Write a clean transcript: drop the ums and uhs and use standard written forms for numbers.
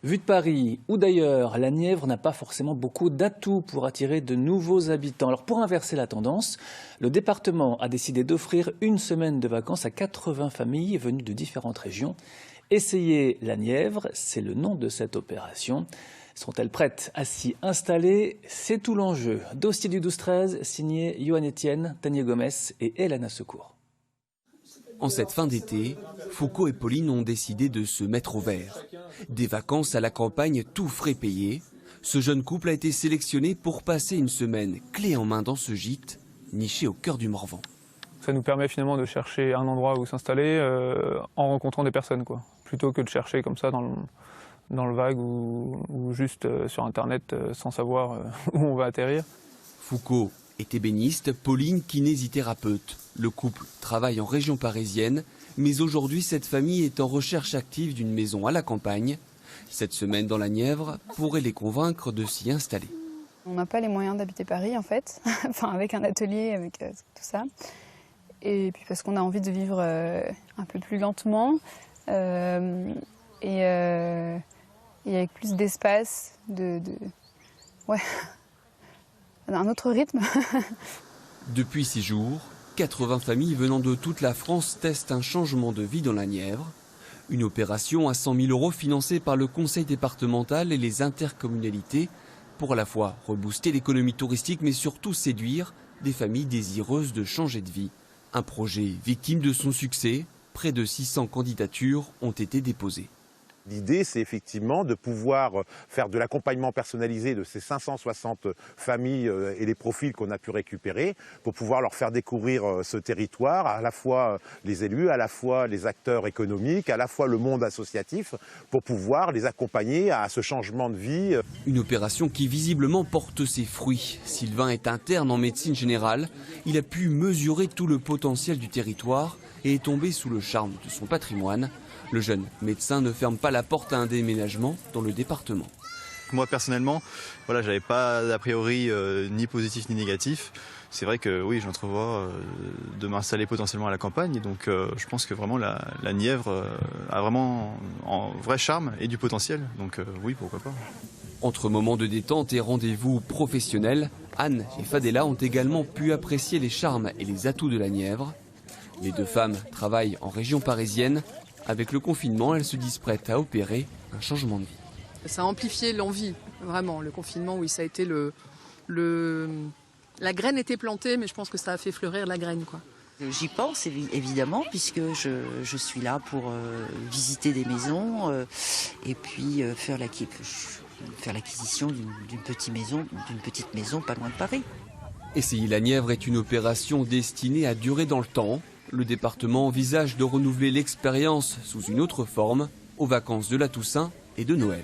Vue de Paris ou d'ailleurs, la Nièvre n'a pas forcément beaucoup d'atouts pour attirer de nouveaux habitants. Alors pour inverser la tendance, le département a décidé d'offrir une semaine de vacances à 80 familles venues de différentes régions. Essayez la Nièvre, c'est le nom de cette opération. Sont-elles prêtes à s'y installer? C'est tout l'enjeu. Dossier du 12-13, signé Yohann Etienne, Tania Gomez et Elana Secours. En cette fin d'été, Foucault et Pauline ont décidé de se mettre au vert. Des vacances à la campagne, tout frais payés. Ce jeune couple a été sélectionné pour passer une semaine clé en main dans ce gîte, niché au cœur du Morvan. Ça nous permet finalement de chercher un endroit où s'installer en rencontrant des personnes, quoi. Plutôt que de chercher comme ça dans le vague ou juste sur Internet sans savoir où on va atterrir. Foucault est ébéniste, Pauline kinésithérapeute. Le couple travaille en région parisienne, mais aujourd'hui cette famille est en recherche active d'une maison à la campagne. Cette semaine dans la Nièvre pourrait les convaincre de s'y installer. On n'a pas les moyens d'habiter Paris en fait, enfin avec un atelier, avec tout ça. Et puis parce qu'on a envie de vivre un peu plus lentement et avec plus d'espace, ouais, un autre rythme. Depuis 6 jours, 80 familles venant de toute la France testent un changement de vie dans la Nièvre. Une opération à 100 000 € financée par le conseil départemental et les intercommunalités pour à la fois rebooster l'économie touristique mais surtout séduire des familles désireuses de changer de vie. Un projet victime de son succès, près de 600 candidatures ont été déposées. L'idée, c'est effectivement de pouvoir faire de l'accompagnement personnalisé de ces 560 familles et les profils qu'on a pu récupérer pour pouvoir leur faire découvrir ce territoire, à la fois les élus, à la fois les acteurs économiques, à la fois le monde associatif, pour pouvoir les accompagner à ce changement de vie. Une opération qui visiblement porte ses fruits. Sylvain est interne en médecine générale. Il a pu mesurer tout le potentiel du territoire et est tombé sous le charme de son patrimoine. Le jeune médecin ne ferme pas la porte à un déménagement dans le département. Moi personnellement, voilà, j'avais pas d'a priori ni positif ni négatif. C'est vrai que oui, j'entrevois de m'installer potentiellement à la campagne. Donc je pense que vraiment la Nièvre a vraiment un vrai charme et du potentiel. Donc oui, pourquoi pas. Entre moments de détente et rendez-vous professionnels, Anne et Fadela ont également pu apprécier les charmes et les atouts de la Nièvre. Les deux femmes travaillent en région parisienne. Avec le confinement, elles se disent prêtes à opérer un changement de vie. Ça a amplifié l'envie, vraiment. Le confinement, oui, ça a été la graine était plantée, mais je pense que ça a fait fleurir la graine, quoi. J'y pense évidemment, puisque je suis là pour visiter des maisons et puis faire l'acquisition d'une petite maison pas loin de Paris. Essayer la Nièvre est une opération destinée à durer dans le temps. Le département envisage de renouveler l'expérience sous une autre forme aux vacances de la Toussaint et de Noël.